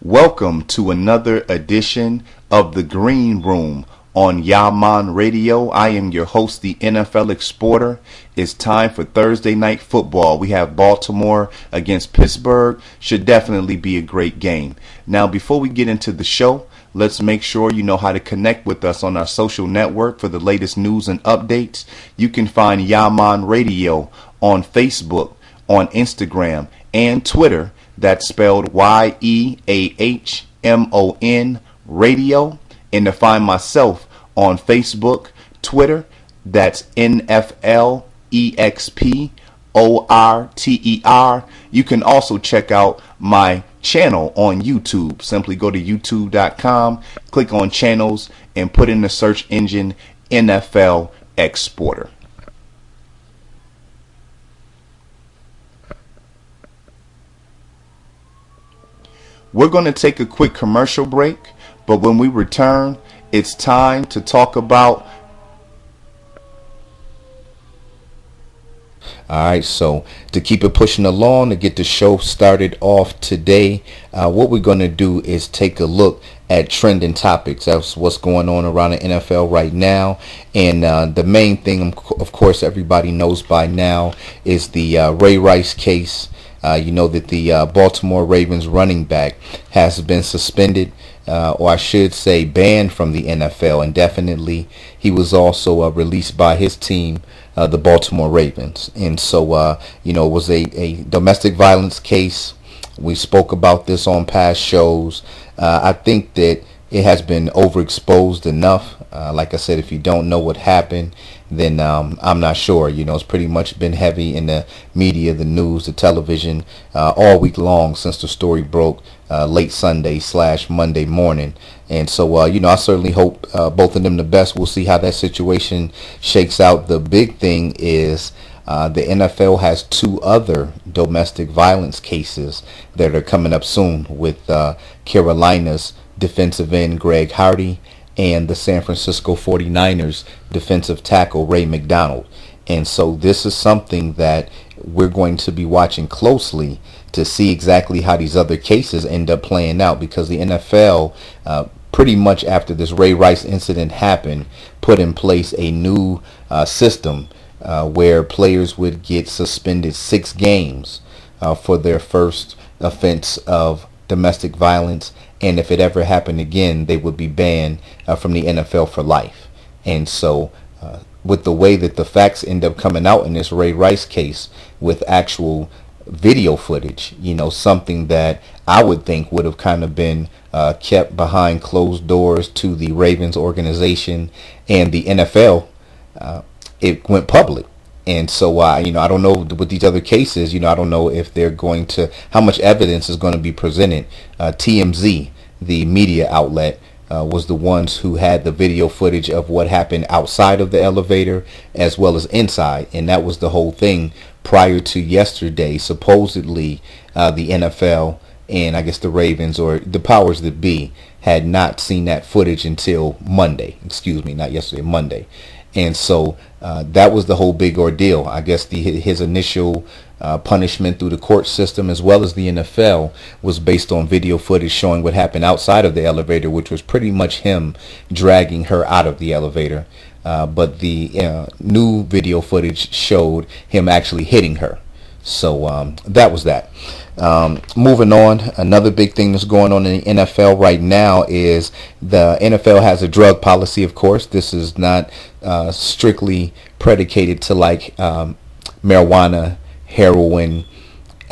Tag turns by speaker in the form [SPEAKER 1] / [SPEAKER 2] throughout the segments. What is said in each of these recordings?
[SPEAKER 1] Welcome to another edition of The Green Room on Yeahmon Radio. I am your host, the NFLExporter. It's time for Thursday night football. We have Baltimore against Pittsburgh. Should definitely be a great game. Now, before we get into the show, let's make sure you know how to connect with us on our social network for the latest news and updates. You can find Yeahmon Radio on Facebook, on Instagram, and Twitter. That's spelled YEAHMON Radio. And to find myself on Facebook, Twitter, that's NFLExporter. You can also check out my channel on YouTube. Simply go to youtube.com, click on channels, and put in the search engine NFLExporter. We're going to take a quick commercial break, but when we return, it's time to talk about. Alright, so to keep it pushing along, to get the show started off today, what we're going to do is take a look at trending topics. That's what's going on around the NFL right now. And the main thing, of course, everybody knows by now is the Ray Rice case. You know that the Baltimore Ravens running back has been suspended, or I should say banned from the NFL indefinitely. He was also released by his team, the Baltimore Ravens. And so, it was a domestic violence case. We spoke about this on past shows. I think that it has been overexposed enough. Like I said, if you don't know what happened, then I'm not sure. It's pretty much been heavy in the media, the news, the television, all week long since the story broke late Sunday / Monday morning. And so, I certainly hope both of them the best. We'll see how that situation shakes out. The big thing is the NFL has 2 other domestic violence cases that are coming up soon with Carolina's defensive end Greg Hardy and the San Francisco 49ers defensive tackle Ray McDonald. And so this is something that we're going to be watching closely to see exactly how these other cases end up playing out, because the NFL pretty much after this Ray Rice incident happened put in place a new system where players would get suspended 6 games for their first offense of domestic violence, and if it ever happened again, they would be banned from the NFL for life. And so with the way that the facts end up coming out in this Ray Rice case with actual video footage, something that I would think would have kind of been kept behind closed doors to the Ravens organization and the NFL, it went public. And so, I don't know with these other cases, I don't know if they're going to, how much evidence is going to be presented. TMZ, the media outlet, was the ones who had the video footage of what happened outside of the elevator as well as inside. And that was the whole thing prior to yesterday. Supposedly, the NFL and I guess the Ravens or the powers that be had not seen that footage until Monday. Excuse me, not yesterday, Monday. And so that was the whole big ordeal. I guess his initial punishment through the court system as well as the NFL was based on video footage showing what happened outside of the elevator, which was pretty much him dragging her out of the elevator. But the new video footage showed him actually hitting her. So that was that. Moving on, another big thing that's going on in the NFL right now is the NFL has a drug policy, of course. This is not strictly predicated to like marijuana, heroin,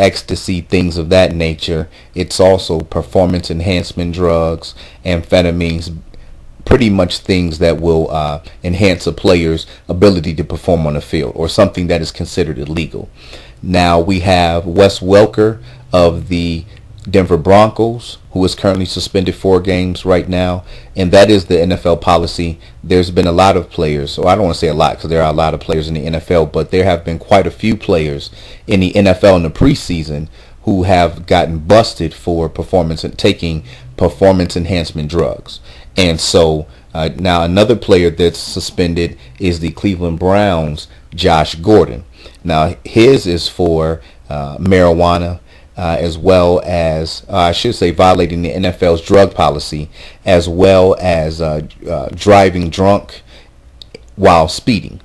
[SPEAKER 1] ecstasy, things of that nature. It's also performance enhancement drugs, amphetamines, pretty much things that will enhance a player's ability to perform on the field, or something that is considered illegal. Now we have Wes Welker of the Denver Broncos, who is currently suspended 4 games right now, and that is the NFL policy. There's been a lot of players, so I don't want to say a lot because there are a lot of players in the NFL, but there have been quite a few players in the NFL in the preseason who have gotten busted for taking performance enhancement drugs. And so now another player that's suspended is the Cleveland Browns' Josh Gordon. Now his is for marijuana, as well as, I should say, violating the NFL's drug policy, as well as driving drunk while speeding.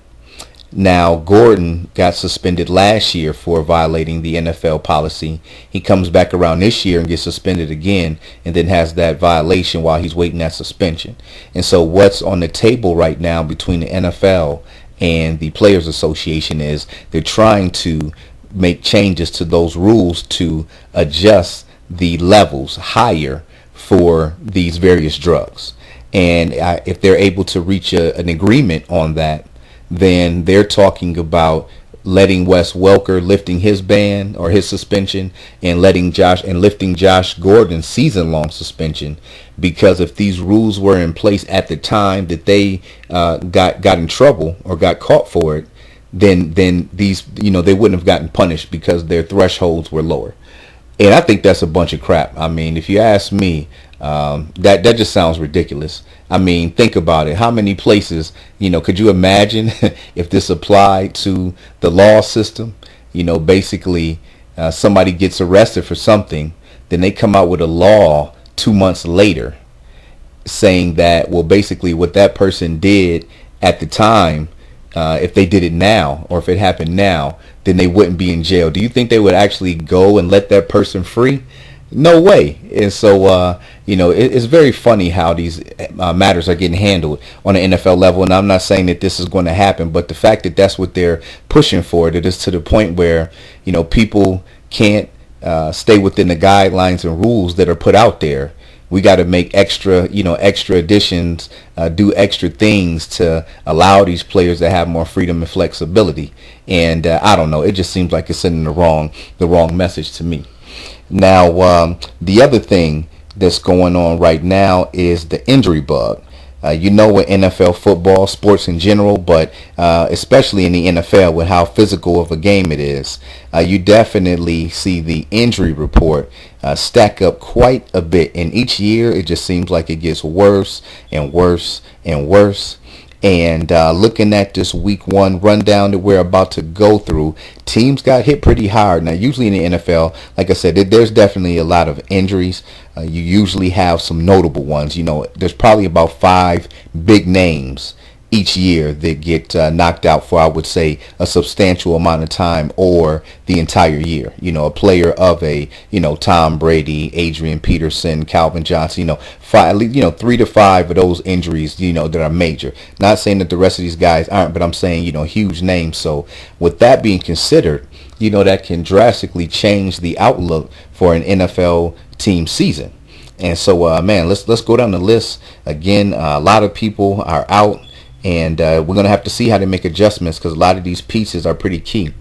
[SPEAKER 1] Now, Gordon got suspended last year for violating the NFL policy. He comes back around this year and gets suspended again, and then has that violation while he's waiting that suspension. And so what's on the table right now between the NFL and the Players Association is they're trying to make changes to those rules to adjust the levels higher for these various drugs. And if they're able to reach an agreement on that, then they're talking about letting Wes Welker lifting his ban or his suspension, and lifting Josh Gordon's season-long suspension, because if these rules were in place at the time that they got in trouble or got caught for it, then these, they wouldn't have gotten punished because their thresholds were lower. And I think that's a bunch of crap. I mean, if you ask me, that just sounds ridiculous. I mean, think about it. How many places, could you imagine if this applied to the law system? Basically, somebody gets arrested for something, then they come out with a law 2 months later saying that, well, basically what that person did at the time, if they did it now, or if it happened now, then they wouldn't be in jail. Do you think they would actually go and let that person free? No way. And so, it's very funny how these matters are getting handled on an NFL level. And I'm not saying that this is going to happen, but the fact that that's what they're pushing for, that is to the point where, people can't stay within the guidelines and rules that are put out there. We got to make extra additions, do extra things to allow these players to have more freedom and flexibility. And I don't know, it just seems like it's sending the wrong message to me. Now, the other thing that's going on right now is the injury bug. With NFL football, sports in general, but especially in the NFL with how physical of a game it is, you definitely see the injury report stack up quite a bit. And each year it just seems like it gets worse and worse and worse. And looking at this week 1 rundown that we're about to go through, teams got hit pretty hard. Now, usually in the NFL, like I said, there's definitely a lot of injuries. You usually have some notable ones. There's probably about 5 big names each year that get knocked out for, I would say, a substantial amount of time or the entire year. A player of a, Tom Brady, Adrian Peterson, Calvin Johnson, 3 to 5 of those injuries, that are major. Not saying that the rest of these guys aren't, but I'm saying, huge names. So with that being considered, that can drastically change the outlook for an NFL team season. And so, let's go down the list. Again, a lot of people are out. And we're going to have to see how they make adjustments, because a lot of these pieces are pretty key.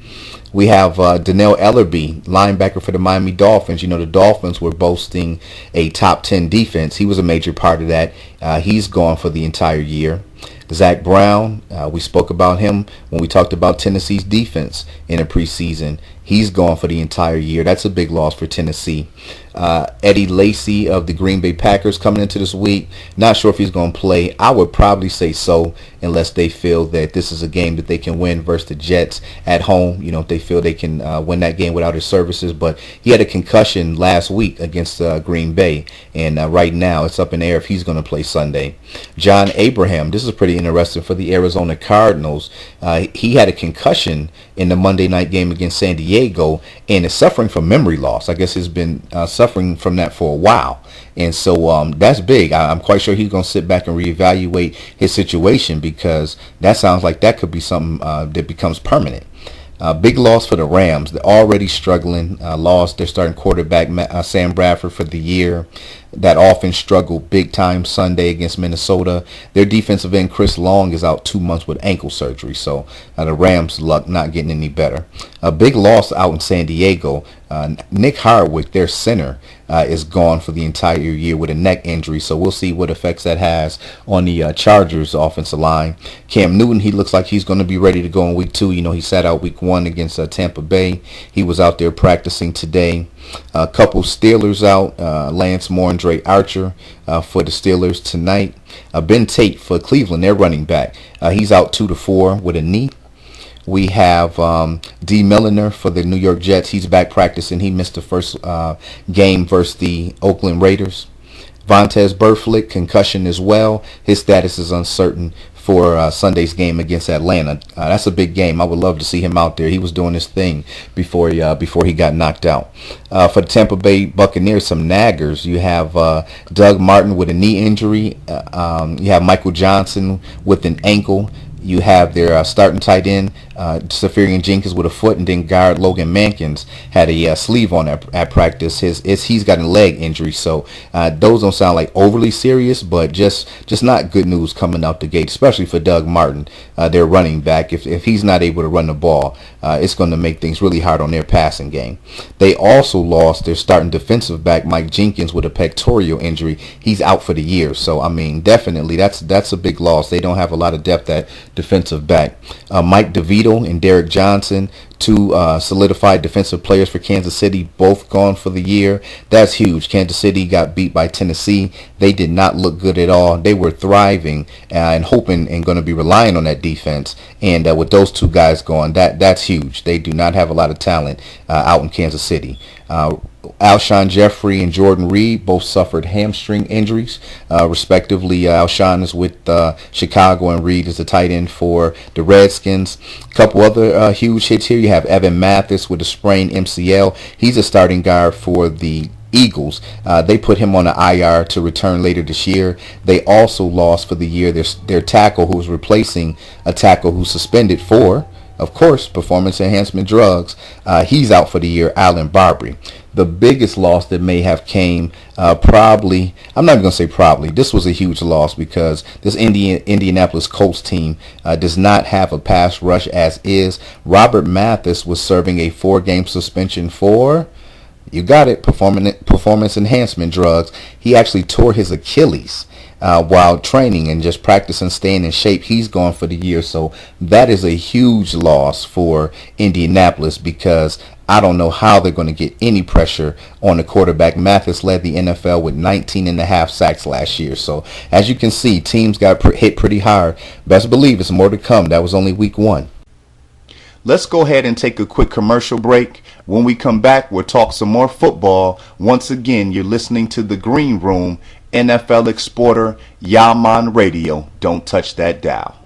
[SPEAKER 1] We have Donnell Ellerbe, linebacker for the Miami Dolphins. The Dolphins were boasting a top 10 defense. He was a major part of that. He's gone for the entire year. Zach Brown, we spoke about him when we talked about Tennessee's defense in the preseason. He's gone for the entire year. That's a big loss for Tennessee. Eddie Lacy of the Green Bay Packers coming into this week. Not sure if he's going to play. I would probably say so, unless they feel that this is a game that they can win versus the Jets at home. If they feel they can win that game without his services. But he had a concussion last week against Green Bay. And right now it's up in the air if he's going to play Sunday. John Abraham, this is pretty interesting for the Arizona Cardinals. He had a concussion in the Monday night game against San Diego and is suffering from memory loss. I guess he's been suffering from that for a while. And so that's big. I'm quite sure he's going to sit back and reevaluate his situation, because that sounds like that could be something that becomes permanent. Big loss for the Rams. They're already struggling. Lost their starting quarterback, Sam Bradford, for the year. That offense struggled big time Sunday against Minnesota. Their defensive end, Chris Long, is out 2 months with ankle surgery. So the Rams' luck not getting any better. A big loss out in San Diego. Nick Hardwick, their center, is gone for the entire year with a neck injury. So we'll see what effects that has on the Chargers' offensive line. Cam Newton, he looks like he's going to be ready to go in week 2. You know, he sat out week 1 against Tampa Bay. He was out there practicing today. A couple Steelers out, Lance Moore and Dre Archer for the Steelers tonight. Ben Tate for Cleveland, their running back. He's out 2 to 4 with a knee. We have D. Milliner for the New York Jets. He's back practicing. He missed the first game versus the Oakland Raiders. Vontez Burfict, concussion as well. His status is uncertain for Sunday's game against Atlanta. That's a big game. I would love to see him out there. He was doing his thing before he got knocked out. For the Tampa Bay Buccaneers, some naggers. You have Doug Martin with a knee injury. You have Michael Johnson with an ankle. You have their starting tight end, Safarian Jenkins, with a foot, and then guard Logan Mankins had a sleeve on at practice. He's got a leg injury, so those don't sound like overly serious, but just not good news coming out the gate, especially for Doug Martin, their running back. If he's not able to run the ball, it's going to make things really hard on their passing game. They also lost their starting defensive back, Mike Jenkins, with a pectoral injury. He's out for the year, so I mean, definitely that's a big loss. They don't have a lot of depth at defensive back. Mike DeVito and Derek Johnson, two solidified defensive players for Kansas City, both gone for the year. That's huge. Kansas City got beat by Tennessee. They did not look good at all. They were thriving and hoping and going to be relying on that defense. And with those two guys gone, that's huge. They do not have a lot of talent out in Kansas City. Alshon Jeffrey and Jordan Reed both suffered hamstring injuries, respectively. Alshon is with Chicago, and Reed is the tight end for the Redskins. A couple other huge hits here. You have Evan Mathis with a sprained MCL. He's a starting guard for the Eagles. They put him on the IR to return later this year. They also lost for the year their tackle, who was replacing a tackle who's suspended for, of course, performance enhancement drugs. He's out for the year, Allen Barbary. The biggest loss that may have came probably, I'm not even going to say probably, this was a huge loss because this Indianapolis Colts team does not have a pass rush as is. Robert Mathis was serving a 4-game suspension for, you got it, performance enhancement drugs. He actually tore his Achilles while training and just practicing, staying in shape. He's gone for the year. So that is a huge loss for Indianapolis because I don't know how they're going to get any pressure on the quarterback. Mathis led the NFL with 19.5 sacks last year. So as you can see, teams got hit pretty hard. Best believe it's more to come. That was only week 1. Let's go ahead and take a quick commercial break. When we come back, we'll talk some more football. Once again, you're listening to The Green Room, NFL Exporter, Yeahmon Radio. Don't touch that dial.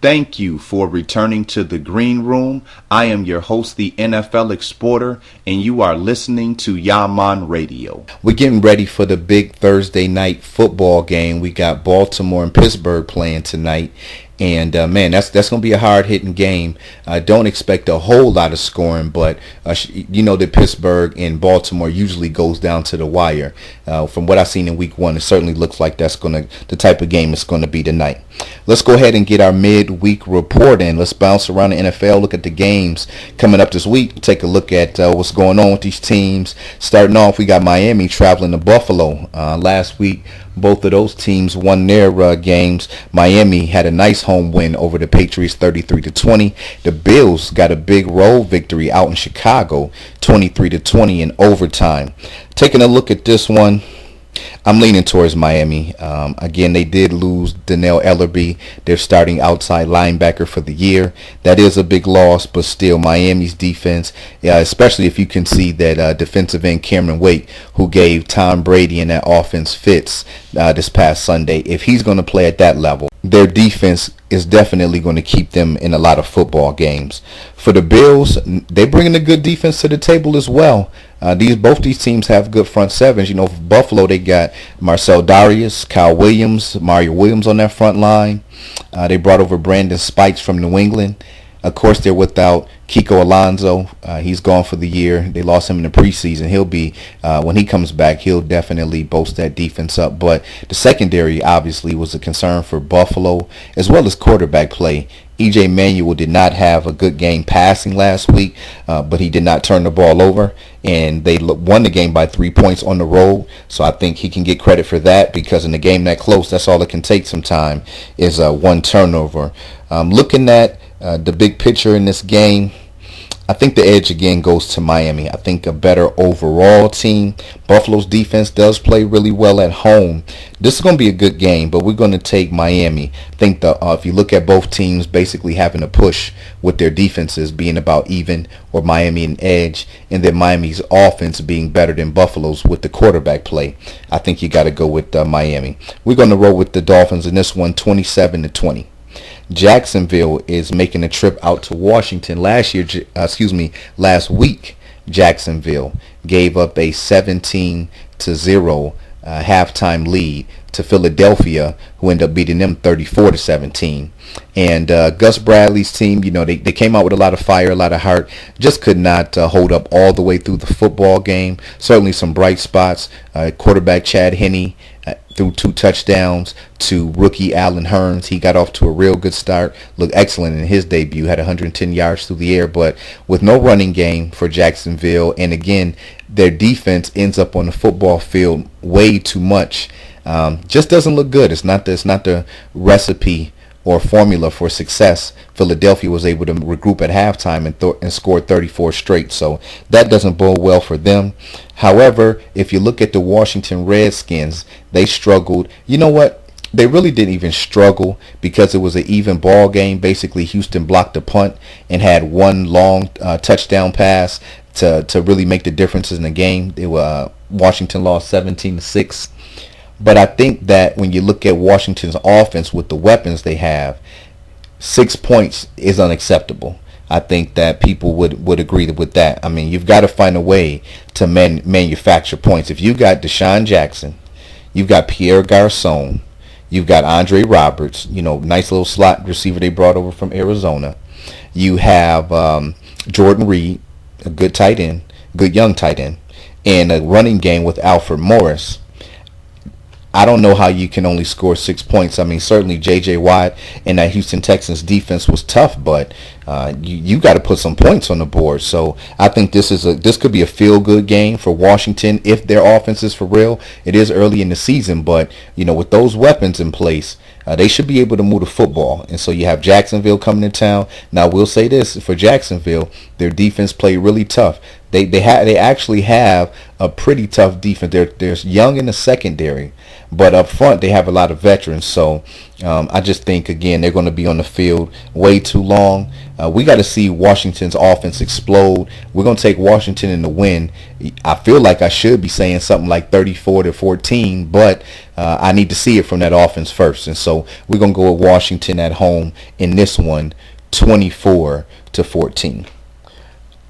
[SPEAKER 1] Thank you for returning to the Green Room. I am your host, the NFL Exporter, and you are listening to Yeahmon Radio. We're getting ready for the big Thursday night football game. We got Baltimore and Pittsburgh playing tonight. And, man, that's going to be a hard-hitting game. Don't expect a whole lot of scoring, but you know that Pittsburgh and Baltimore usually goes down to the wire. From what I've seen in Week 1, it certainly looks like that's the type of game it's going to be tonight. Let's go ahead and get our midweek report in. Let's bounce around the NFL, look at the games coming up this week, take a look at what's going on with these teams. Starting off, we got Miami traveling to Buffalo. Last week, both of those teams won their games. Miami had a nice home win over the Patriots, 33-20. The Bills got a big road victory out in Chicago, 23-20 in overtime. Taking a look at this one, I'm leaning towards Miami. Again, they did lose Daniel Ellerbe, their starting outside linebacker for the year. That is a big loss, but still Miami's defense, especially if you can see that defensive end Cameron Wake, who gave Tom Brady and that offense fits this past Sunday, if he's going to play at that level, their defense is definitely going to keep them in a lot of football games. For the Bills, they're bringing a good defense to the table as well. Both these teams have good front sevens. You know, for Buffalo, they got Marcel Darius, Kyle Williams, Mario Williams on that front line. They brought over Brandon Spikes from New England. Of course, they're without Kiko Alonso. He's gone for the year. They lost him in the preseason. He'll be, when he comes back, he'll definitely boost that defense up. But the secondary obviously was a concern for Buffalo, as well as quarterback play. E.J. Manuel did not have a good game passing last week, but he did not turn the ball over, and they won the game by 3 points on the road. So I think he can get credit for that, because in a game that close, that's all it can take sometime is one turnover. Looking at the big picture in this game, I think the edge again goes to Miami. I think a better overall team. Buffalo's defense does play really well at home. This is going to be a good game, but we're going to take Miami. I think if you look at both teams basically having a push with their defenses being about even, or Miami an edge, and then Miami's offense being better than Buffalo's with the quarterback play, I think you got to go with Miami. We're going to roll with the Dolphins in this one, 27-20. Jacksonville is making a trip out to Washington. Last week, Jacksonville gave up a 17-0 halftime lead to Philadelphia, who ended up beating them 34-17. And Gus Bradley's team, you know, they came out with a lot of fire, a lot of heart, just could not hold up all the way through the football game. Certainly some bright spots. Quarterback Chad Henne threw 2 touchdowns to rookie Allen Hurns. He got off to a real good start, looked excellent in his debut, had 110 yards through the air, but with no running game for Jacksonville. And again, their defense ends up on the football field way too much. Just doesn't look good. It's not the recipe or formula for success. Philadelphia was able to regroup at halftime and scored 34 straight, so that doesn't bode well for them. However, if you look at the Washington Redskins, they struggled. You know what? They really didn't even struggle, because it was an even ball game. Basically, Houston blocked a punt and had one long touchdown pass to really make the differences in the game. Washington lost 17-6. But I think that when you look at Washington's offense with the weapons they have, 6 points is unacceptable. I think that people would agree with that. I mean, you've got to find a way to manufacture points. If you got Deshaun Jackson, you've got Pierre Garçon, you've got Andre Roberts, you know, nice little slot receiver they brought over from Arizona. You have Jordan Reed, a good tight end, good young tight end, and a running game with Alfred Morris. I don't know how you can only score 6 points. I mean, certainly J.J. Watt and that Houston Texans defense was tough, but you got to put some points on the board. So I think this could be a feel-good game for Washington if their offense is for real. It is early in the season, but you know, with those weapons in place, they should be able to move the football. And so you have Jacksonville coming to town. Now, we'll say this for Jacksonville, their defense played really tough. They actually have a pretty tough defense. They're young in the secondary, but up front they have a lot of veterans. So I just think, again, they're going to be on the field way too long. We got to see Washington's offense explode. We're going to take Washington in the win. I feel like I should be saying something like 34-14, but I need to see it from that offense first. And so we're going to go with Washington at home in this one, 24-14.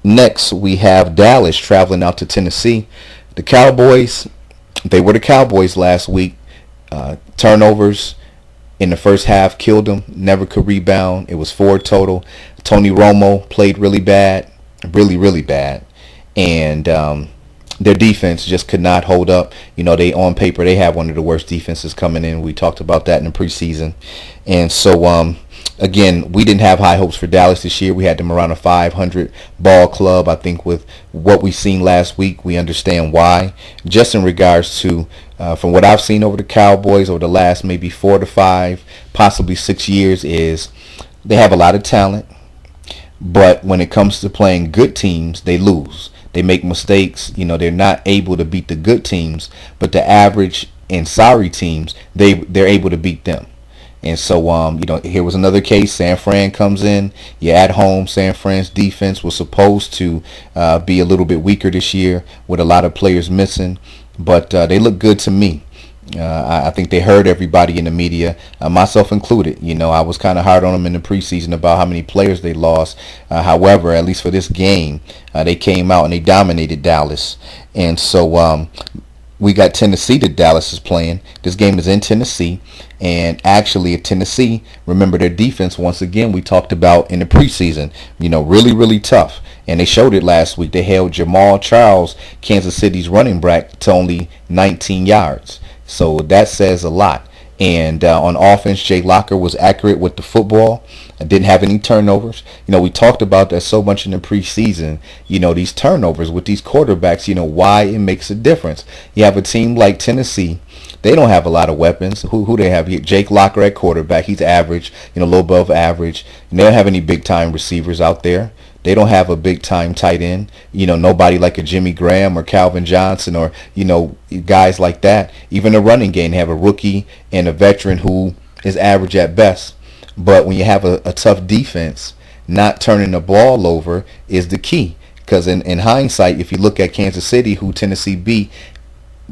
[SPEAKER 1] Next, we have Dallas traveling out to Tennessee. The Cowboys, they were the Cowboys last week. Turnovers in the first half killed them. Never could rebound. It was 4 total. Tony Romo played really bad, really bad. And their defense just could not hold up. They on paper, they have one of the worst defenses coming in. We talked about that in the preseason. And so, again, we didn't have high hopes for Dallas this year. We had them around a 500 ball club. I think with what we've seen last week, we understand why. Just in regards to, from what I've seen over the Cowboys over the last maybe 4 to 5, possibly 6 years, is they have a lot of talent. But when it comes to playing good teams, they lose. They make mistakes. They're not able to beat the good teams, but the average and sorry teams, they're able to beat them. And so, here was another case. San Fran comes in. You're at home. San Fran's defense was supposed to be a little bit weaker this year with a lot of players missing, but they look good to me. I think they hurt everybody in the media, myself included. I was kind of hard on them in the preseason about how many players they lost. However, at least for this game, they came out and they dominated Dallas. And so we got Tennessee that Dallas is playing. This game is in Tennessee. And actually at Tennessee, remember their defense, once again, we talked about in the preseason, really tough. And they showed it last week. They held Jamal Charles, Kansas City's running back, to only 19 yards. So that says a lot. And on offense, Jay Locker was accurate with the football. Didn't have any turnovers. We talked about that so much in the preseason. These turnovers with these quarterbacks, why it makes a difference. You have a team like Tennessee. They don't have a lot of weapons. Who they have here? Jake Locker at quarterback. He's average, a little above average. And they don't have any big-time receivers out there. They don't have a big-time tight end. Nobody like a Jimmy Graham or Calvin Johnson or, guys like that. Even the running game, they have a rookie and a veteran who is average at best. But when you have a tough defense, not turning the ball over is the key. Because in hindsight, if you look at Kansas City, who Tennessee beat,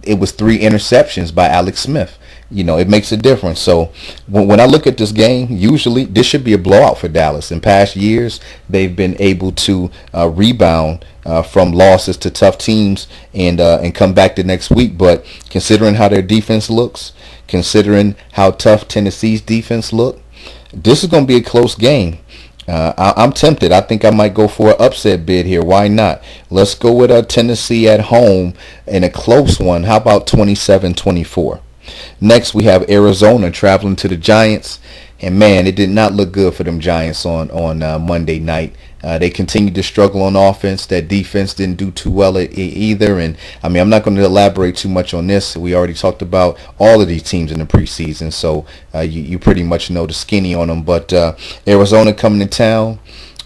[SPEAKER 1] it was 3 interceptions by Alex Smith. It makes a difference. So when I look at this game, usually this should be a blowout for Dallas. In past years, they've been able to rebound from losses to tough teams and come back the next week. But considering how their defense looks, considering how tough Tennessee's defense look, this is going to be a close game. I'm tempted. I think I might go for an upset bid here. Why not? Let's go with Tennessee at home in a close one. How about 27-24? Next, we have Arizona traveling to the Giants. And, man, it did not look good for them Giants on Monday night. They continued to struggle on offense. That defense didn't do too well either. And, I'm not going to elaborate too much on this. We already talked about all of these teams in the preseason. So you pretty much know the skinny on them. But Arizona coming to town.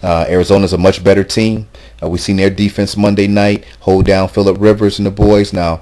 [SPEAKER 1] Arizona's a much better team. We seen their defense Monday night hold down Phillip Rivers and the boys. Now,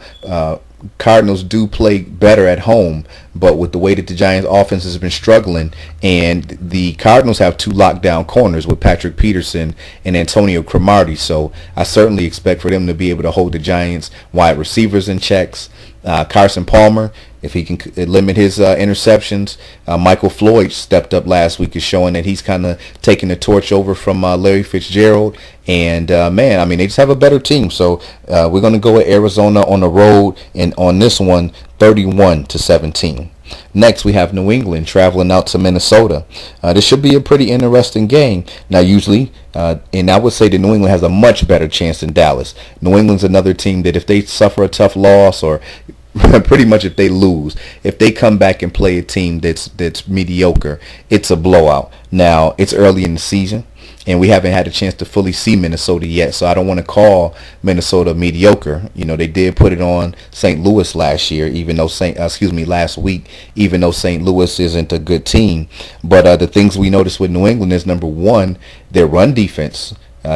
[SPEAKER 1] Cardinals do play better at home, but with the way that the Giants offense has been struggling, and the Cardinals have 2 lockdown corners with Patrick Peterson and Antonio Cromartie, so I certainly expect for them to be able to hold the Giants wide receivers in checks. Carson Palmer, if he can limit his interceptions. Michael Floyd stepped up last week, is showing that he's kind of taking the torch over from Larry Fitzgerald. And, they just have a better team. So we're going to go with Arizona on the road, and on this one, 31-17. Next, we have New England traveling out to Minnesota. This should be a pretty interesting game. Now, usually, and I would say that New England has a much better chance than Dallas. New England's another team that if they suffer a tough loss, or pretty much if they lose, if they come back and play a team that's mediocre, it's a blowout. Now, it's early in the season, and we haven't had a chance to fully see Minnesota yet, so I don't want to call Minnesota mediocre. They did put it on St. Louis last year, last week, even though St. Louis isn't a good team. But the things we noticed with New England is, number one, their run defense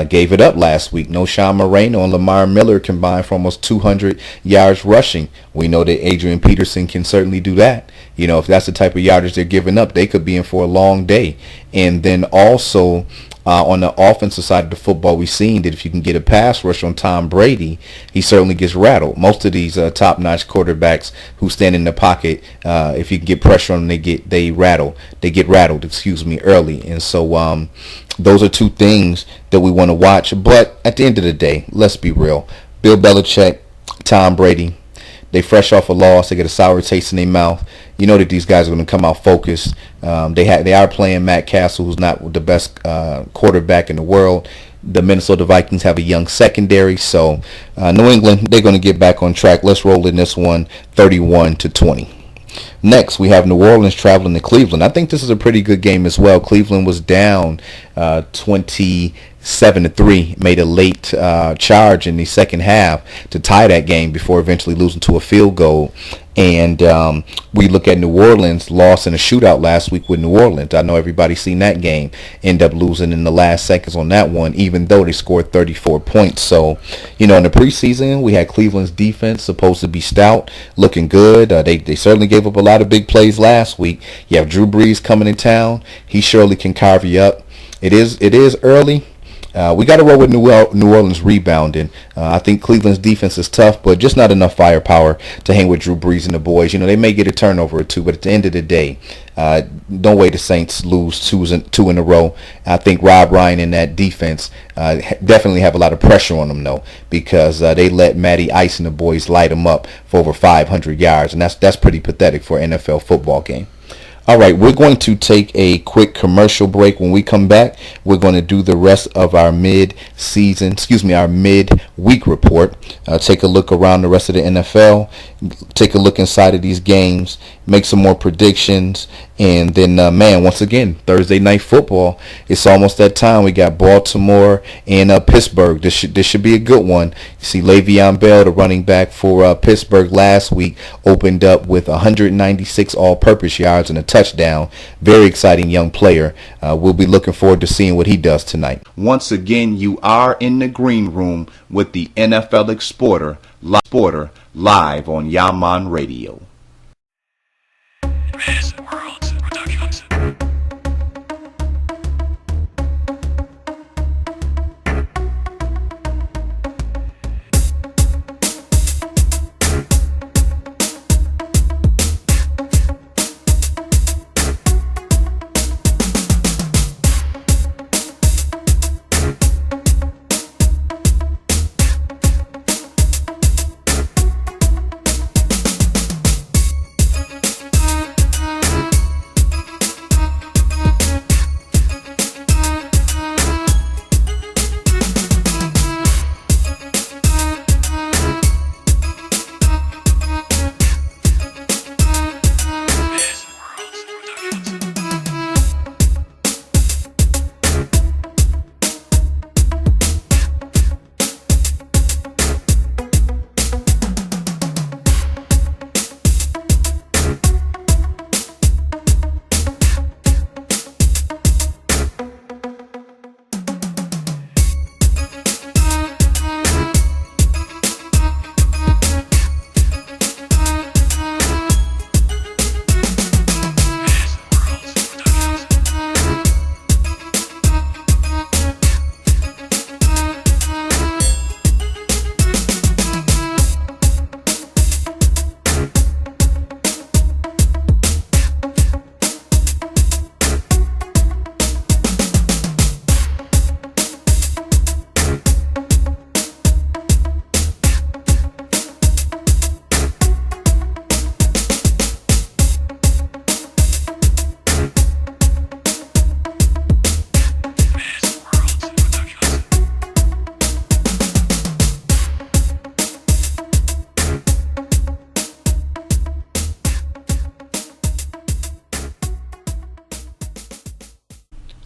[SPEAKER 1] gave it up last week. No Sean Moreno and Lamar Miller combined for almost 200 yards rushing. We know that Adrian Peterson can certainly do that. You know, if that's the type of yardage they're giving up, they could be in for a long day. And then also on the offensive side of the football, we've seen that if you can get a pass rush on Tom Brady, he certainly gets rattled. Most of these top-notch quarterbacks who stand in the pocket, if you can get pressure on them, they get rattled, early. And so those are two things that we want to watch. But at the end of the day, let's be real. Bill Belichick, Tom Brady, they fresh off a loss. They get a sour taste in their mouth. You know that these guys are going to come out focused. They are playing Matt Castle, who's not the best quarterback in the world. The Minnesota Vikings have a young secondary. So New England, they're going to get back on track. Let's roll in this one 31-20. Next, we have New Orleans traveling to Cleveland. I think this is a pretty good game as well. Cleveland was down 27-3, made a late charge in the second half to tie that game before eventually losing to a field goal. And we look at New Orleans, lost in a shootout last week with New Orleans. I know everybody's seen that game. End up losing in the last seconds on that one, even though they scored 34 points. So, you know, in the preseason, we had Cleveland's defense supposed to be stout, looking good. They certainly gave up a lot of big plays last week. You have Drew Brees coming in town. He surely can carve you up. It is early. We got to roll with New Orleans rebounding. I think Cleveland's defense is tough, but just not enough firepower to hang with Drew Brees and the boys. You know, they may get a turnover or two, but at the end of the day, no way the Saints lose two in a row. I think Rob Ryan and that defense definitely have a lot of pressure on them, though, because they let Matty Ice and the boys light them up for over 500 yards, and that's pretty pathetic for an NFL football game. All right, we're going to take a quick commercial break. When we come back, we're going to do the rest of our midweek report. Take a look around the rest of the NFL, take a look inside of these games, make some more predictions, and then, once again, Thursday Night Football. It's almost that time. We got Baltimore and Pittsburgh. This should be a good one. You see, Le'Veon Bell, the running back for Pittsburgh last week, opened up with 196 all-purpose yards and a touchdown. Very exciting young player. We'll be looking forward to seeing what he does tonight. Once again, you are in the green room with the NFL Exporter live on Yeahmon Radio.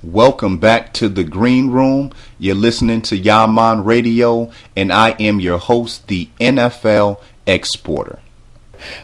[SPEAKER 1] Welcome back to the Green Room. You're listening to Yeahmon Radio, and I am your host, the NFL Exporter.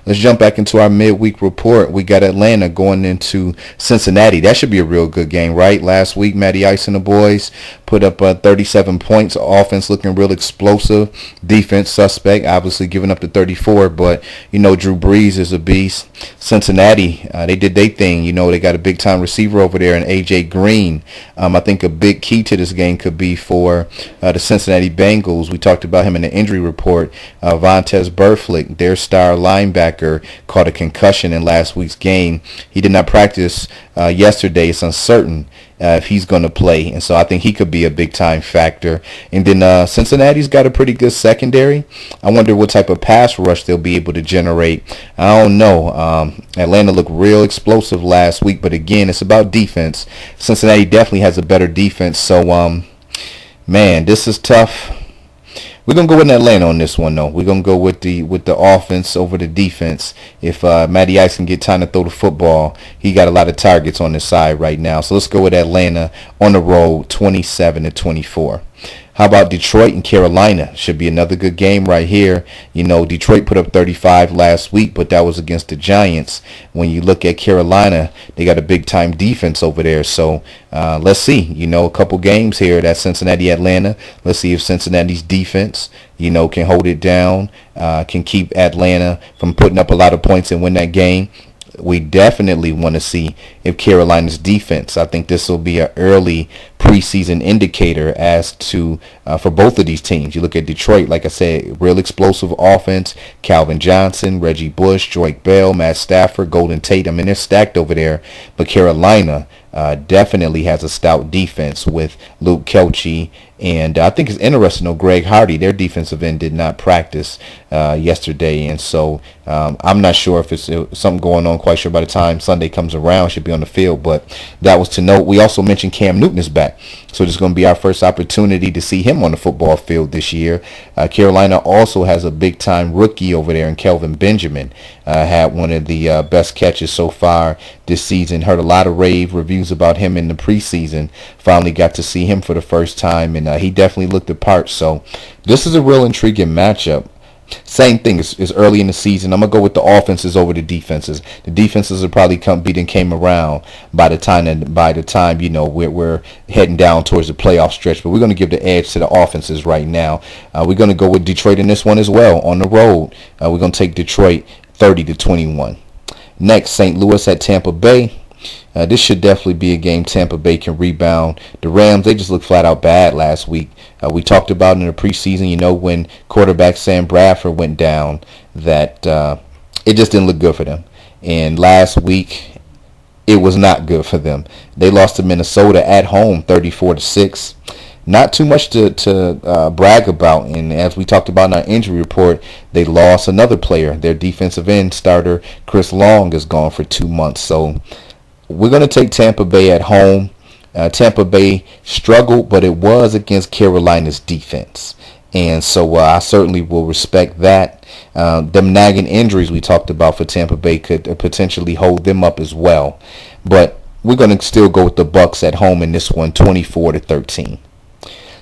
[SPEAKER 1] Let's jump back into our midweek report. We got Atlanta going into Cincinnati. That should be a real good game, right? Last week, Matty Ice and the boys put up 37 points. Offense looking real explosive. Defense suspect, obviously giving up the 34. But, Drew Brees is a beast. Cincinnati, they did their thing. They got a big-time receiver over there in A.J. Green. I think a big key to this game could be for the Cincinnati Bengals. We talked about him in the injury report. Vontaze Burfict, their star linebacker, caught a concussion in last week's game. He did not practice yesterday. It's uncertain if he's going to play, and so I think he could be a big-time factor. And then Cincinnati's got a pretty good secondary. I wonder what type of pass rush they'll be able to generate. I don't know. Atlanta looked real explosive last week, but again, it's about defense. Cincinnati definitely has a better defense, so man, this is tough. We're going to go with Atlanta on this one, though. We're going to go with the offense over the defense. If Matty Ice can get time to throw the football, he got a lot of targets on his side right now. So let's go with Atlanta on the road, 27-24. How about Detroit and Carolina? Should be another good game right here. Detroit put up 35 last week, but that was against the Giants. When you look at Carolina, they got a big-time defense over there. So let's see. A couple games here. That's Cincinnati-Atlanta. Let's see if Cincinnati's defense, can hold it down, can keep Atlanta from putting up a lot of points and win that game. We definitely want to see if Carolina's defense, I think this will be an early preseason indicator as to for both of these teams. You look at Detroit, like I said, real explosive offense. Calvin Johnson, Reggie Bush, Drake Bell, Matt Stafford, Golden Tate. I mean, they're stacked over there. But Carolina definitely has a stout defense with Luke Kelce. And I think it's interesting, though, Greg Hardy, their defensive end, did not practice yesterday. And so I'm not sure if it's something going on, quite sure by the time Sunday comes around, should be on the field. But that was to note. We also mentioned Cam Newton is back. So this is going to be our first opportunity to see him on the football field this year. Carolina also has a big-time rookie over there in Kelvin Benjamin. Had one of the best catches so far this season. Heard a lot of rave reviews about him in the preseason. Finally got to see him for the first time, and he definitely looked the part. So this is a real intriguing matchup. Same thing. It's early in the season. I'm going to go with the offenses over the defenses. The defenses will probably came around by the time we're heading down towards the playoff stretch. But we're going to give the edge to the offenses right now. We're going to go with Detroit in this one as well on the road. We're going to take Detroit 30-21. Next, St. Louis at Tampa Bay. This should definitely be a game Tampa Bay can rebound. The Rams, they just looked flat out bad last week. We talked about in the preseason, when quarterback Sam Bradford went down, that it just didn't look good for them. And last week, it was not good for them. They lost to Minnesota at home 34-6. Not too much to brag about. And as we talked about in our injury report, they lost another player. Their defensive end starter, Chris Long, is gone for 2 months. So we're going to take Tampa Bay at home. Tampa Bay struggled, but it was against Carolina's defense. And so I certainly will respect that. Them nagging injuries we talked about for Tampa Bay could potentially hold them up as well. But we're going to still go with the Bucs at home in this one, 24-13.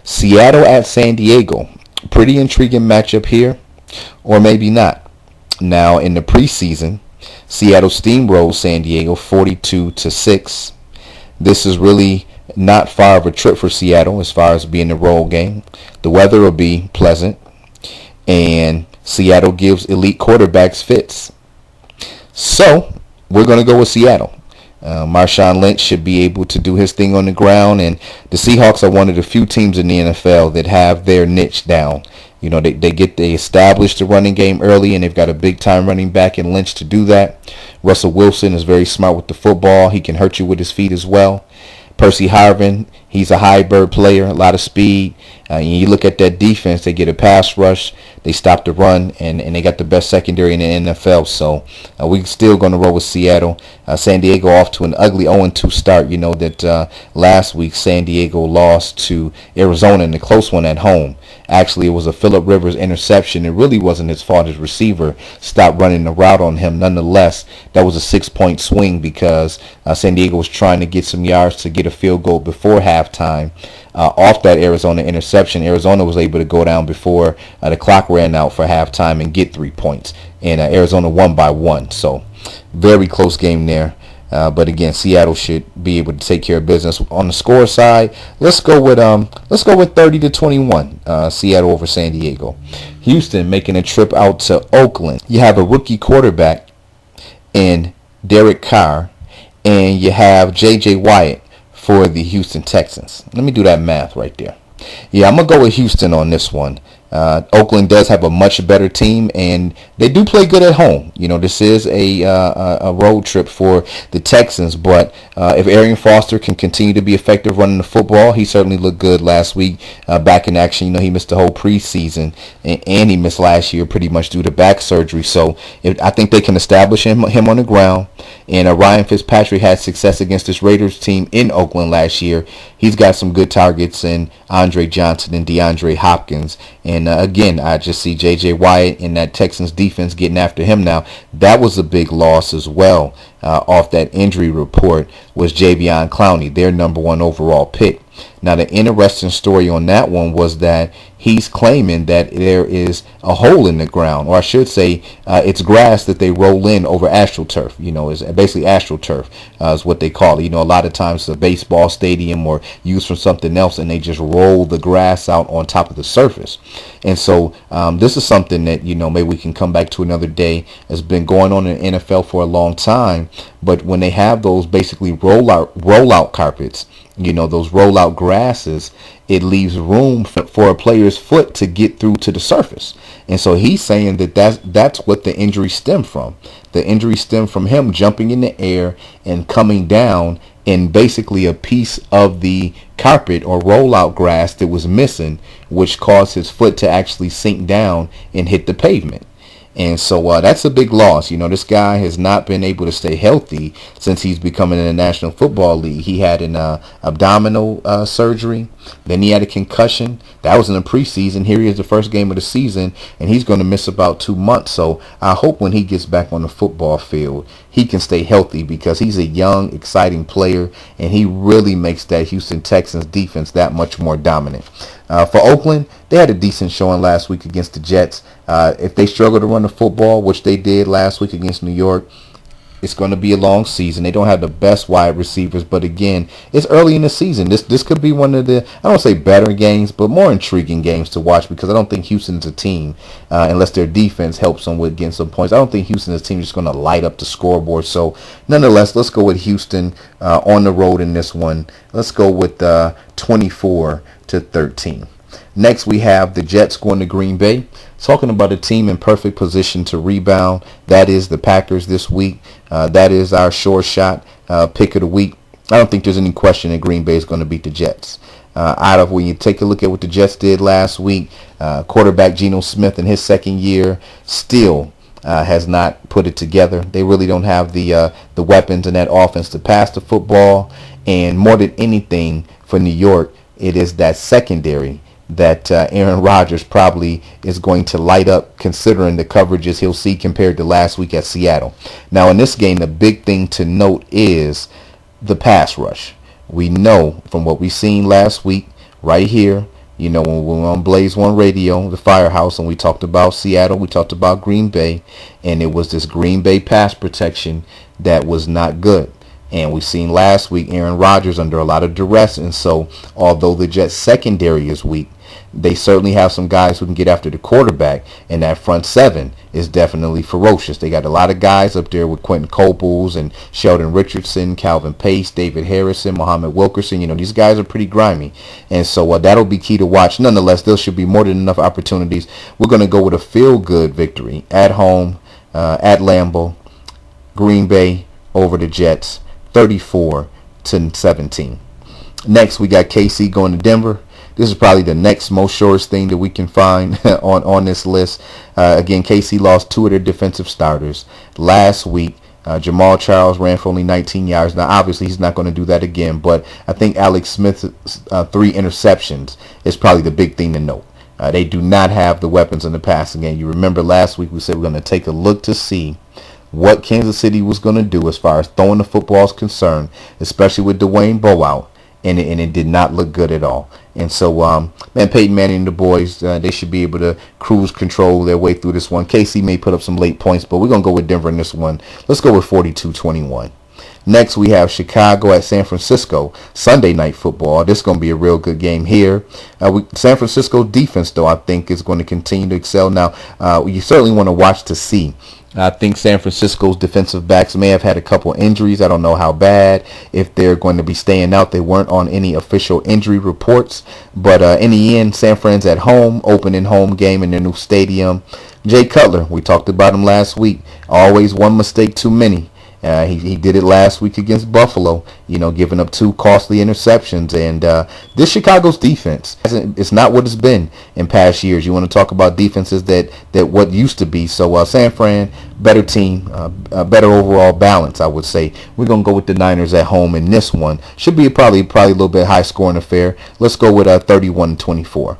[SPEAKER 1] Seattle at San Diego. Pretty intriguing matchup here, or maybe not. Now, in the preseason, Seattle steamrolled San Diego 42-6. This is really not far of a trip for Seattle as far as being the road game. The weather will be pleasant, and Seattle gives elite quarterbacks fits. So we're going to go with Seattle. Marshawn Lynch should be able to do his thing on the ground, and the Seahawks are one of the few teams in the NFL that have their niche down. They establish the running game early, and they've got a big-time running back in Lynch to do that. Russell Wilson is very smart with the football. He can hurt you with his feet as well. Percy Harvin, he's a high-bird player, a lot of speed. You look at that defense, they get a pass rush, they stop the run, and they got the best secondary in the NFL. So we're still going to roll with Seattle. San Diego off to an ugly 0-2 start. You know that last week San Diego lost to Arizona in a close one at home. Actually, it was a Phillip Rivers interception. It really wasn't his fault. His receiver stopped running the route on him. Nonetheless, that was a 6-point swing because San Diego was trying to get some yards to get a field goal before halftime. halftime. Off that Arizona interception, Arizona was able to go down before the clock ran out for halftime and get 3 points. And Arizona won by 1. So very close game there. But again, Seattle should be able to take care of business. On the score side, let's go with 30-21. Seattle over San Diego. Houston making a trip out to Oakland. You have a rookie quarterback in Derek Carr, and you have J.J. Watt for the Houston Texans. Let me do that math right there. Yeah, I'm going to go with Houston on this one. Oakland does have a much better team, and they do play good at home. This is a road trip for the Texans, but if Arian Foster can continue to be effective running the football, he certainly looked good last week back in action. He missed the whole preseason, and he missed last year pretty much due to back surgery. So I think they can establish him on the ground. And Ryan Fitzpatrick had success against this Raiders team in Oakland last year. He's got some good targets in Andre Johnson and DeAndre Hopkins. And again, I just see J.J. Watt in that Texans defense getting after him now. That was a big loss as well. Off that injury report was Jadeveon Clowney, their number 1 overall pick. Now, the interesting story on that one was that he's claiming that there is a hole in the ground, or I should say it's grass that they roll in over AstroTurf. It's basically AstroTurf is what they call it. A lot of times a baseball stadium or used for something else, and they just roll the grass out on top of the surface. And so this is something that, maybe we can come back to another day. It's been going on in the NFL for a long time, but when they have those basically rollout carpets, those rollout grasses, it leaves room for a player's foot to get through to the surface. And so he's saying that's what the injury stemmed from. The injury stemmed from him jumping in the air and coming down in basically a piece of the carpet or rollout grass that was missing, which caused his foot to actually sink down and hit the pavement. And so that's a big loss. This guy has not been able to stay healthy since he's becoming in the National Football League. He had an abdominal surgery. Then he had a concussion. That was in the preseason. Here he is, the first game of the season, and he's going to miss about 2 months. So I hope when he gets back on the football field, he can stay healthy, because he's a young, exciting player, and he really makes that Houston Texans defense that much more dominant. For Oakland, they had a decent showing last week against the Jets. If they struggle to run the football, which they did last week against New York, it's going to be a long season. They don't have the best wide receivers, but again, it's early in the season. This could be one of the, I don't say better games, but more intriguing games to watch, because I don't think Houston's a team, unless their defense helps them with getting some points. I don't think Houston's team is just going to light up the scoreboard. So nonetheless, let's go with Houston on the road in this one. Let's go with 24-13. Next, we have the Jets going to Green Bay. Talking about a team in perfect position to rebound. That is the Packers this week. That is our sure shot pick of the week. I don't think there's any question that Green Bay is going to beat the Jets. When you take a look at what the Jets did last week, quarterback Geno Smith in his second year still has not put it together. They really don't have the weapons in that offense to pass the football. And more than anything for New York, it is that secondary that Aaron Rodgers probably is going to light up, considering the coverages he'll see compared to last week at Seattle. Now, in this game, the big thing to note is the pass rush. We know from what we seen last week right here, when we were on Blaze One Radio, the Firehouse, and we talked about Seattle, we talked about Green Bay, and it was this Green Bay pass protection that was not good. And we've seen last week Aaron Rodgers under a lot of duress. And so although the Jets secondary is weak, they certainly have some guys who can get after the quarterback. And that front seven is definitely ferocious. They got a lot of guys up there with Quentin Coples and Sheldon Richardson, Calvin Pace, David Harrison, Muhammad Wilkerson. These guys are pretty grimy. And so that'll be key to watch. Nonetheless, there should be more than enough opportunities. We're going to go with a feel-good victory at home, at Lambeau, Green Bay over the Jets. 34-17. Next, we got KC going to Denver. This is probably the next most surest thing that we can find on this list. Again, KC lost 2 of their defensive starters last week. Jamal Charles ran for only 19 yards. Now, obviously, he's not going to do that again, but I think Alex Smith's 3 interceptions is probably the big thing to note. They do not have the weapons in the passing game. You remember last week we said we're going to take a look to see what Kansas City was going to do as far as throwing the football is concerned, especially with Dwayne Bowe out. and it did not look good at all. And so, man, Peyton Manning and the boys, they should be able to cruise control their way through this one. KC may put up some late points, but we're going to go with Denver in this one. Let's go with 42-21. Next, we have Chicago at San Francisco, Sunday night football. This is going to be a real good game here. San Francisco defense, though, I think is going to continue to excel. Now, you certainly want to watch to see. I think San Francisco's defensive backs may have had a couple injuries. I don't know how bad, if they're going to be staying out. They weren't on any official injury reports. But in the end, San Fran's at home, opening home game in their new stadium. Jay Cutler, we talked about him last week. Always one mistake too many. He did it last week against Buffalo, giving up 2 costly interceptions. And this Chicago's defense, it's not what it's been in past years. You want to talk about defenses that what used to be. So San Fran, better team, better overall balance, I would say. We're going to go with the Niners at home in this one. Should be probably a little bit high-scoring affair. Let's go with 31-24.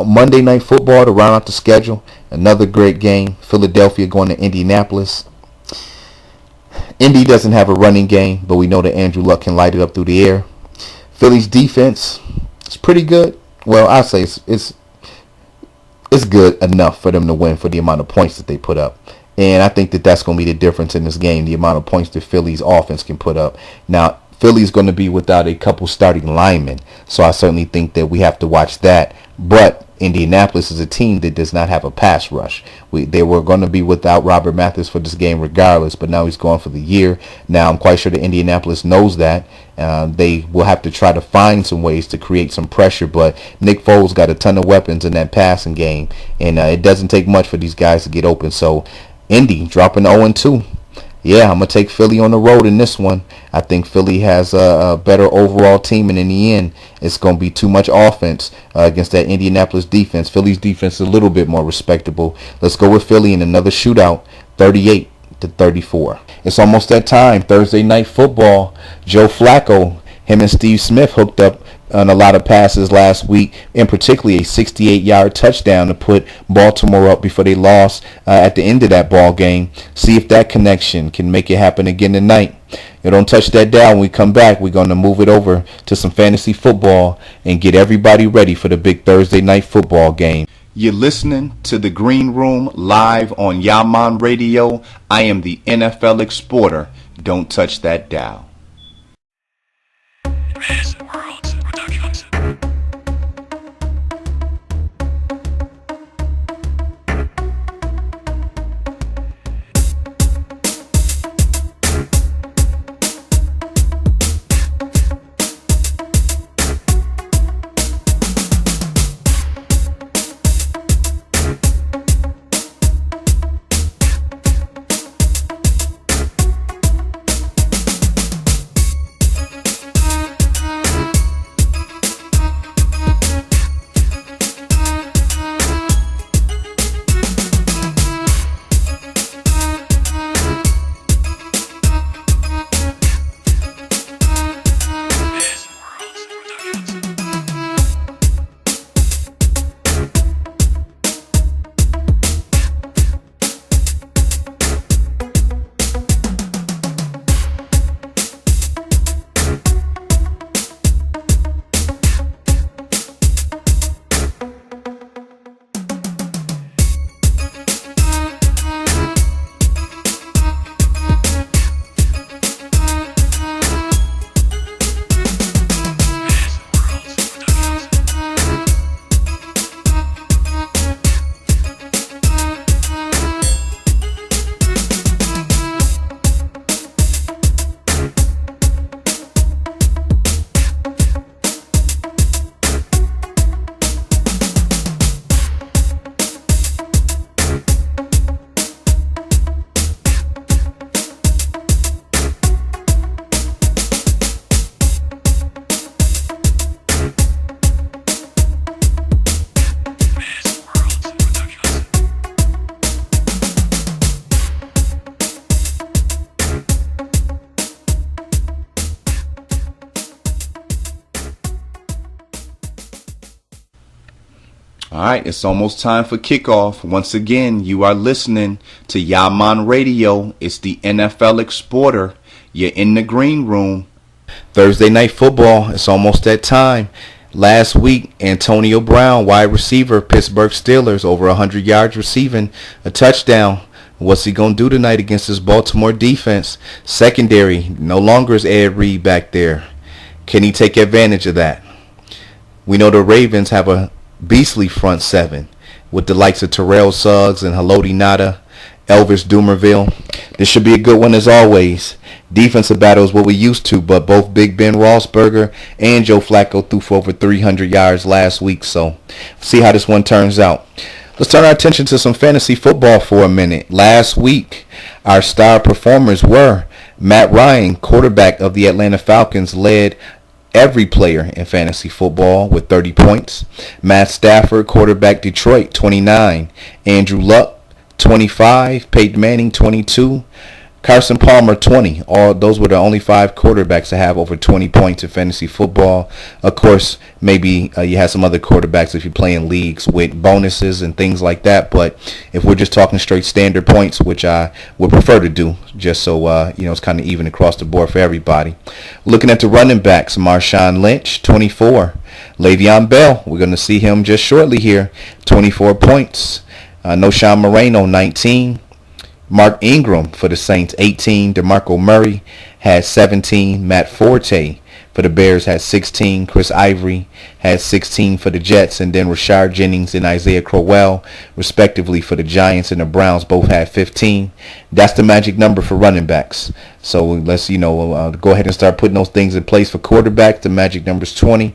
[SPEAKER 1] Monday Night Football to round out the schedule. Another great game. Philadelphia going to Indianapolis. Indy doesn't have a running game, but we know that Andrew Luck can light it up through the air. Philly's defense is pretty good. Well, I say it's good enough for them to win for the amount of points that they put up. And I think that that's going to be the difference in this game, the amount of points that Philly's offense can put up. Now, Philly's going to be without a couple starting linemen, so I certainly think that we have to watch that. But Indianapolis is a team that does not have a pass rush. They were going to be without Robert Mathis for this game regardless, but now he's gone for the year. Now, I'm quite sure that Indianapolis knows that. They will have to try to find some ways to create some pressure, but Nick Foles got a ton of weapons in that passing game, and it doesn't take much for these guys to get open. So, Indy dropping 0-2. Yeah, I'm going to take Philly on the road in this one. I think Philly has a better overall team, and in the end, it's going to be too much offense against that Indianapolis defense. Philly's defense is a little bit more respectable. Let's go with Philly in another shootout, 38-34. It's almost that time, Thursday night football. Joe Flacco, him and Steve Smith hooked up on a lot of passes last week, and particularly a 68-yard touchdown to put Baltimore up before they lost at the end of that ball game. See if that connection can make it happen again tonight. Don't touch that down. When we come back, we're going to move it over to some fantasy football and get everybody ready for the big Thursday night football game. You're listening to The Green Room live on Yeahmon Radio. I am the NFL Exporter. Don't touch that dial. All right, it's almost time for kickoff. Once again, you are listening to Yeahmon Radio. It's the NFL Exporter. You're in the green room. Thursday night football, it's almost that time. Last week, Antonio Brown, wide receiver, Pittsburgh Steelers, over 100 yards receiving, a touchdown. What's he going to do tonight against this Baltimore defense? Secondary, no longer is Ed Reed back there. Can he take advantage of that? We know the Ravens have a beastly front seven with the likes of Terrell Suggs and Haloti Ngata, Elvis Dumerville. This should be a good one as always. Defensive battle is what we used to, but both Big Ben Roethlisberger and Joe Flacco threw for over 300 yards last week, so see how this one turns out. Let's turn our attention to some fantasy football for a minute. Last week, our star performers were Matt Ryan, quarterback of the Atlanta Falcons, led every player in fantasy football with 30 points. Matt Stafford, quarterback Detroit, 29. Andrew Luck, 25. Peyton Manning, 22. Carson Palmer, 20. All those were the only 5 quarterbacks to have over 20 points in fantasy football. Of course, maybe you have some other quarterbacks if you're playing leagues with bonuses and things like that. But if we're just talking straight standard points, which I would prefer to do, just so it's kind of even across the board for everybody. Looking at the running backs, Marshawn Lynch, 24. Le'Veon Bell, we're going to see him just shortly here, 24 points. Noshawn Moreno, 19. Mark Ingram for the Saints, 18. DeMarco Murray had 17. Matt Forte for the Bears had 16. Chris Ivory had 16 for the Jets. And then Rashard Jennings and Isaiah Crowell, respectively, for the Giants and the Browns, both had 15. That's the magic number for running backs. So let's, go ahead and start putting those things in place. For quarterbacks, the magic number is 20.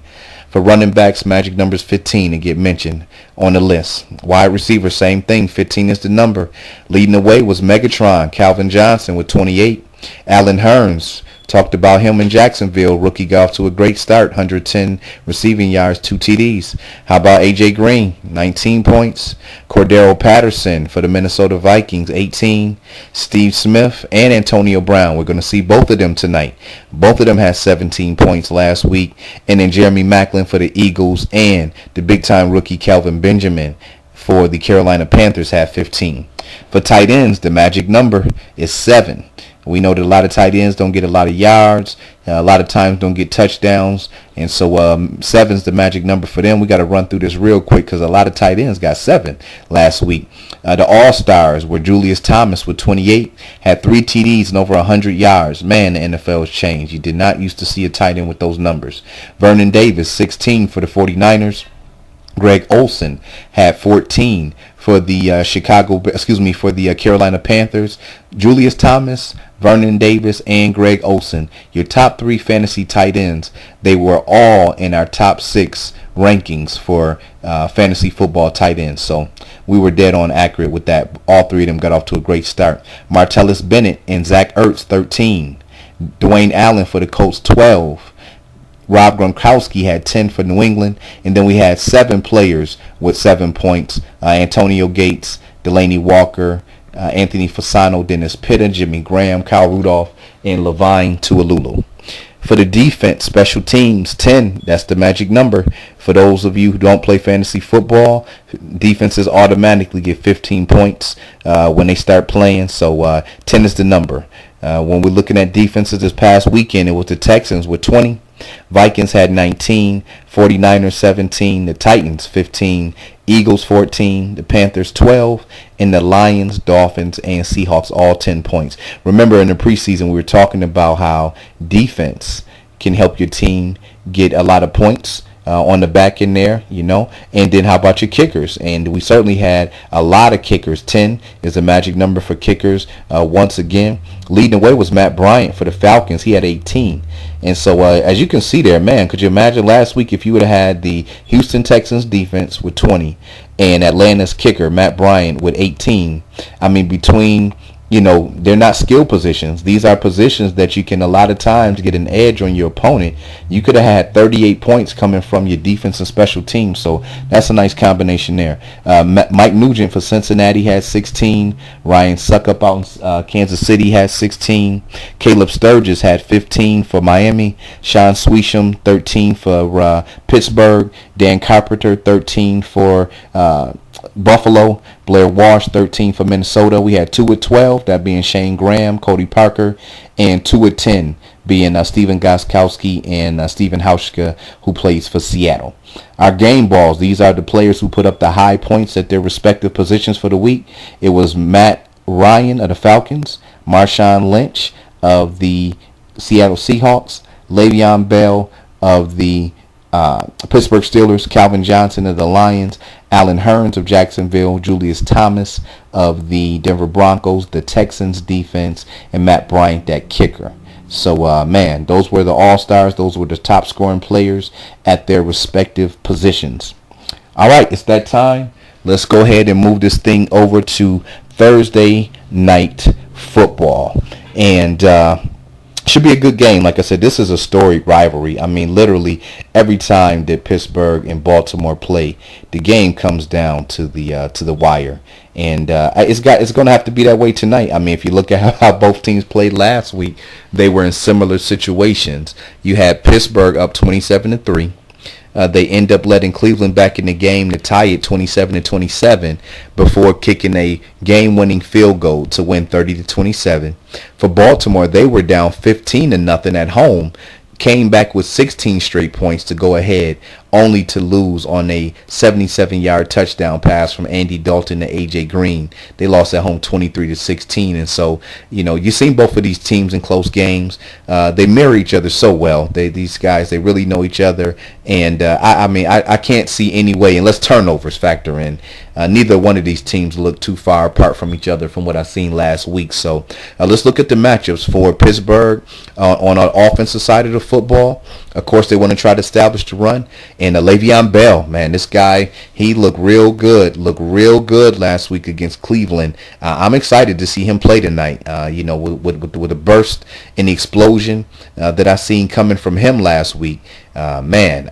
[SPEAKER 1] For running backs, magic number is 15 to get mentioned on the list. Wide receiver, same thing. 15 is the number. Leading the way was Megatron, Calvin Johnson with 28. Allen Hurns, talked about him in Jacksonville. Rookie got off to a great start. 110 receiving yards, 2 TDs. How about A.J. Green? 19 points. Cordero Patterson for the Minnesota Vikings, 18. Steve Smith and Antonio Brown. We're going to see both of them tonight. Both of them had 17 points last week. And then Jeremy Maclin for the Eagles and the big-time rookie Kelvin Benjamin for the Carolina Panthers had 15. For tight ends, the magic number is 7. We know that a lot of tight ends don't get a lot of yards, a lot of times don't get touchdowns, and so 7's the magic number for them. We got to run through this real quick because a lot of tight ends got 7 last week. The All-Stars were Julius Thomas with 28, had 3 TDs and over 100 yards. Man, the NFL has changed. You did not used to see a tight end with those numbers. Vernon Davis, 16 for the 49ers. Greg Olsen had 14 for the for the Carolina Panthers. Julius Thomas, Vernon Davis, and Greg Olsen, your top 3 fantasy tight ends. They were all in our top 6 rankings for fantasy football tight ends. So we were dead on accurate with that. All 3 of them got off to a great start. Martellus Bennett and Zach Ertz, 13. Dwayne Allen for the Colts, 12. Rob Gronkowski had 10 for New England, and then we had 7 players with 7 points. Antonio Gates, Delaney Walker, Anthony Fasano, Dennis Pitta, Jimmy Graham, Kyle Rudolph, and Levine Tualulu. For the defense, special teams, 10. That's the magic number. For those of you who don't play fantasy football, defenses automatically get 15 points when they start playing. So 10 is the number. When we're looking at defenses this past weekend, it was the Texans with 20. Vikings had 19, 49ers 17, the Titans 15, Eagles 14, the Panthers 12, and the Lions, Dolphins, and Seahawks all 10 points. Remember in the preseason we were talking about how defense can help your team get a lot of points on the back end there, and then how about your kickers? And we certainly had a lot of kickers. 10 is the magic number for kickers. Once again, leading the way was Matt Bryant for the Falcons. He had 18. And so as you can see there, man, could you imagine last week if you would have had the Houston Texans defense with 20 and Atlanta's kicker, Matt Bryant, with 18? I mean, between they're not skill positions. These are positions that you can a lot of times get an edge on your opponent. You could have had 38 points coming from your defense and special teams. So that's a nice combination there. Mike Nugent for Cincinnati had 16. Ryan Suckup out in Kansas City had 16. Caleb Sturgis had 15 for Miami. Sean Swisham, 13 for Pittsburgh. Dan Carpenter, 13 for Buffalo. Blair Walsh, 13 for Minnesota. We had 2 with 12, that being Shane Graham, Cody Parker, and 2 with 10 being Steven Gostkowski and Steven Hauschka, who plays for Seattle. Our game balls, these are the players who put up the high points at their respective positions for the week. It was Matt Ryan of the Falcons, Marshawn Lynch of the Seattle Seahawks, Le'Veon Bell of the Pittsburgh Steelers, Calvin Johnson of the Lions, Allen Hurns of Jacksonville, Julius Thomas of the Denver Broncos, the Texans defense, and Matt Bryant, that kicker. So, man, those were the all-stars. Those were the top scoring players at their respective positions. All right, it's that time. Let's go ahead and move this thing over to Thursday night football. And should be a good game. Like I said, this is a storied rivalry. I mean, literally every time that Pittsburgh and Baltimore play, the game comes down to the wire, and it's going to have to be that way tonight. I mean, if you look at how both teams played last week, they were in similar situations. You had Pittsburgh up 27-3. They end up letting Cleveland back in the game to tie it 27-27 before kicking a game-winning field goal to win 30-27. For Baltimore, they were down 15-0 at home, came back with 16 straight points to go ahead, only to lose on a 77-yard touchdown pass from Andy Dalton to A.J. Green. They lost at home 23-16. And so, you've seen both of these teams in close games. They mirror each other so well. These guys, they really know each other. And, I can't see any way, unless turnovers factor in. Neither one of these teams look too far apart from each other from what I've seen last week. So let's look at the matchups for Pittsburgh on our offensive side of the football. Of course, they want to try to establish the run. And Le'Veon Bell, man, this guy, he looked real good last week against Cleveland. I'm excited to see him play tonight, with a burst and the explosion that I seen coming from him last week. He's a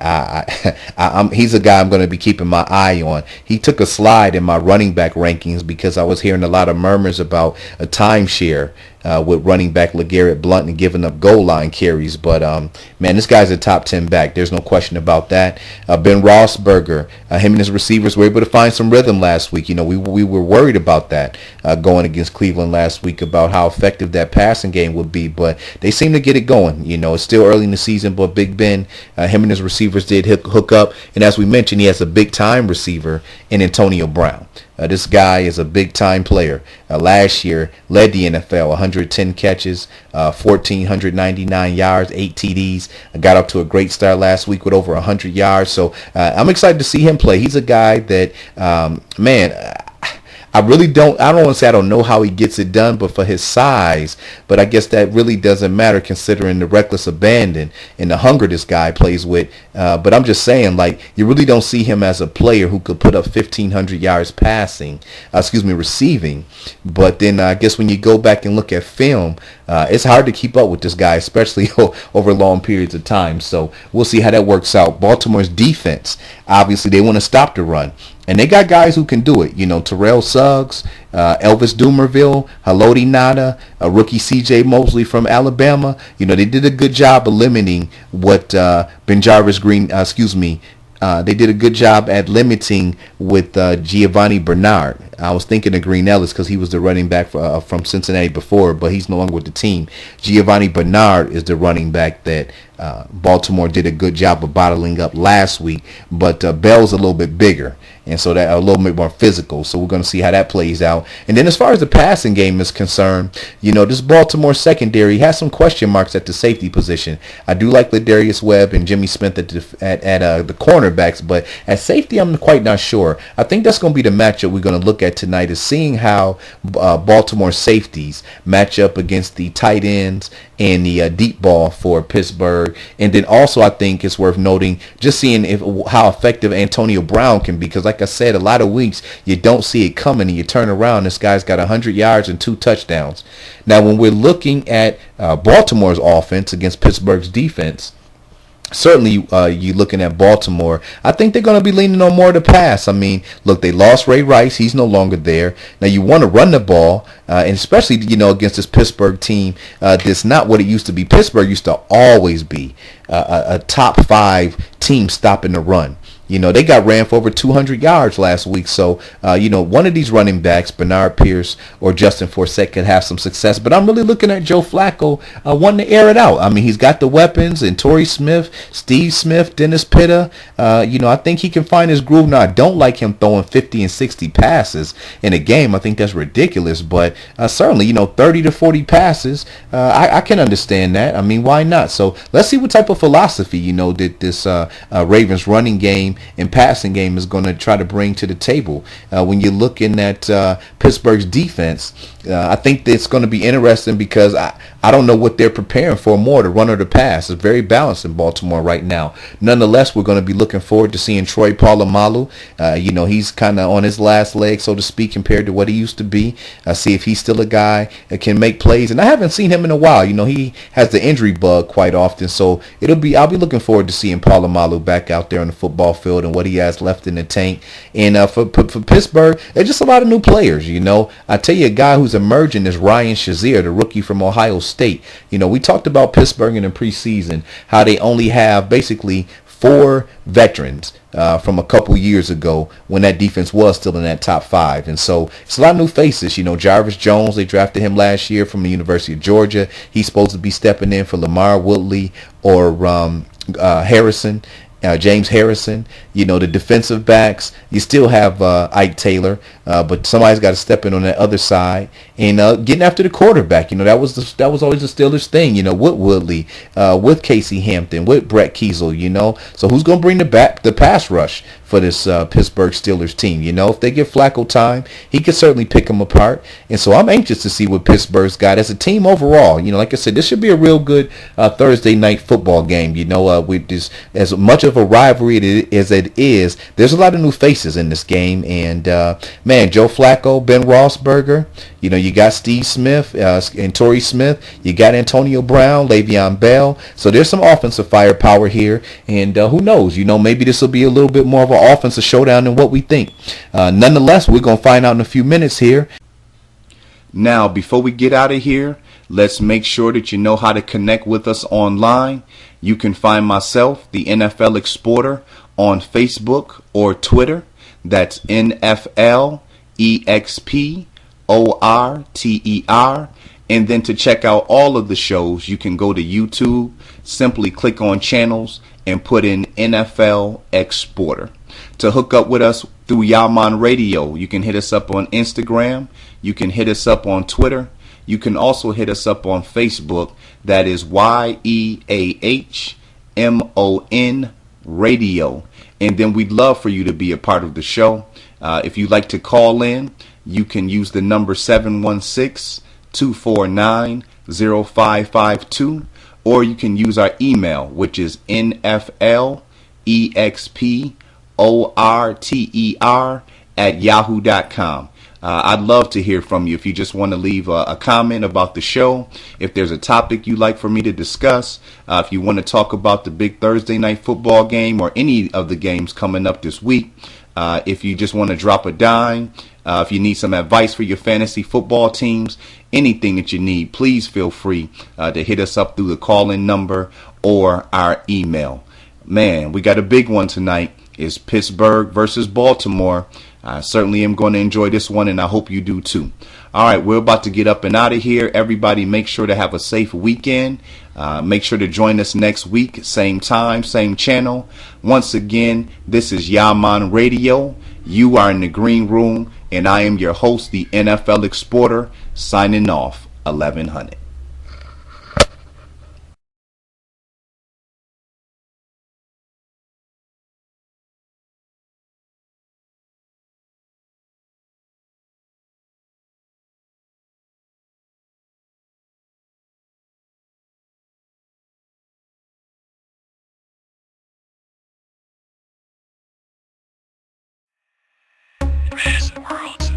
[SPEAKER 1] guy I'm going to be keeping my eye on. He took a slide in my running back rankings because I was hearing a lot of murmurs about a timeshare with running back LeGarrette Blount and giving up goal line carries. But, man, this guy's a top 10 back. There's no question about that. Ben Roethlisberger, him and his receivers were able to find some rhythm last week. We were worried about that going against Cleveland last week, about how effective that passing game would be. But they seem to get it going. It's still early in the season, but Big Ben, him and his receivers did hook up. And as we mentioned, he has a big-time receiver in Antonio Brown. This guy is a big-time player. Last year, led the NFL, 110 catches, 1,499 yards, 8 TDs. Got up to a great start last week with over 100 yards. So I'm excited to see him play. He's a guy that, I don't want to say I don't know how he gets it done, but for his size, but I guess that really doesn't matter considering the reckless abandon and the hunger this guy plays with. But I'm just saying, you really don't see him as a player who could put up 1,500 yards receiving. But then I guess when you go back and look at film, it's hard to keep up with this guy, especially over long periods of time. So we'll see how that works out. Baltimore's defense, obviously they want to stop the run. And they got guys who can do it. Terrell Suggs, Elvis Dumervil, Haloti Ngata, rookie C.J. Mosley from Alabama. They did a good job of limiting what Benjarvis Green, they did a good job at limiting with Giovanni Bernard. I was thinking of Green Ellis because he was the running back from Cincinnati before, but he's no longer with the team. Giovanni Bernard is the running back that Baltimore did a good job of bottling up last week, but Bell's a little bit bigger, and so that a little bit more physical. So we're going to see how that plays out. And then as far as the passing game is concerned, this Baltimore secondary has some question marks at the safety position. I do like Ladarius Webb and Jimmy Smith at the cornerbacks, but at safety I'm quite not sure. I think that's going to be the matchup we're going to look at tonight, is seeing how Baltimore safeties match up against the tight ends and the deep ball for Pittsburgh. And then also I think it's worth noting just seeing how effective Antonio Brown can be, because like I said, a lot of weeks you don't see it coming and you turn around, this guy's got 100 yards and 2 touchdowns. Now when we're looking at Baltimore's offense against Pittsburgh's defense, certainly you looking at Baltimore, I think they're going to be leaning on more of the pass. I mean, look, they lost Ray Rice. He's no longer there. Now you want to run the ball, and especially, against this Pittsburgh team, that's not what it used to be. Pittsburgh used to always be a top 5 team stopping the run. They got ran for over 200 yards last week. So, one of these running backs, Bernard Pierce or Justin Forsett, could have some success. But I'm really looking at Joe Flacco wanting to air it out. I mean, he's got the weapons, and Torrey Smith, Steve Smith, Dennis Pitta. I think he can find his groove. Now, I don't like him throwing 50 and 60 passes in a game. I think that's ridiculous. But certainly, 30 to 40 passes, I can understand that. I mean, why not? So let's see what type of philosophy, that this Ravens running game and passing game is going to try to bring to the table. When you're looking at Pittsburgh's defense, I think it's going to be interesting because I don't know what they're preparing for more, the run or the pass. It's very balanced in Baltimore right now. Nonetheless, we're going to be looking forward to seeing Troy Polamalu. He's kind of on his last leg, so to speak, compared to what he used to be. See if he's still a guy that can make plays. And I haven't seen him in a while. He has the injury bug quite often, so I'll be looking forward to seeing Polamalu back out there on the football field and what he has left in the tank. And for Pittsburgh, there's just a lot of new players. I tell you, a guy who's emerging is Ryan Shazier, the rookie from Ohio State. We talked about Pittsburgh in the preseason, how they only have basically 4 veterans from a couple years ago when that defense was still in that top 5. And so it's a lot of new faces. Jarvis Jones, they drafted him last year from the University of Georgia. He's supposed to be stepping in for Lamar Woodley or Harrison. James Harrison, the defensive backs, you still have Ike Taylor, but somebody's got to step in on that other side and getting after the quarterback. That was always the Steelers thing. With Woodley, with Casey Hampton, with Brett Kiesel. So who's going to bring the pass rush for this Pittsburgh Steelers team? If they give Flacco time, he could certainly pick them apart. And so I'm anxious to see what Pittsburgh's got as a team overall. Like I said, this should be a real good Thursday night football game. With this, as much of a rivalry as it is, there's a lot of new faces in this game. And man, Joe Flacco, Ben Roethlisberger, you got Steve Smith and Torrey Smith, you got Antonio Brown, Le'Veon Bell. So there's some offensive firepower here, and who knows? Maybe this will be a little bit more of an offensive showdown than what we think. Nonetheless, we're gonna find out in a few minutes here. Now, before we get out of here, let's make sure that you know how to connect with us online. You can find myself, the NFL Exporter, on Facebook or Twitter. That's NFLExporter. And then to check out all of the shows, you can go to YouTube, simply click on channels, and put in NFL Exporter. To hook up with us through Yeahmon Radio, you can hit us up on Instagram. You can hit us up on Twitter. You can also hit us up on Facebook. That is YEAHMON Radio. And then we'd love for you to be a part of the show. If you'd like to call in, you can use the number 716-249-0552, or you can use our email, which is NFLExporter@yahoo.com. I'd love to hear from you if you just want to leave a comment about the show, if there's a topic you'd like for me to discuss, if you want to talk about the big Thursday night football game or any of the games coming up this week, if you just want to drop a dime, if you need some advice for your fantasy football teams, anything that you need, please feel free to hit us up through the call-in number or our email. Man, we got a big one tonight. It's Pittsburgh versus Baltimore. I certainly am going to enjoy this one, and I hope you do too. All right, we're about to get up and out of here. Everybody make sure to have a safe weekend. Make sure to join us next week, same time, same channel. Once again, this is Yeahmon Radio. You are in the green room, and I am your host, the NFL Exporter, signing off, 1100.
[SPEAKER 2] World.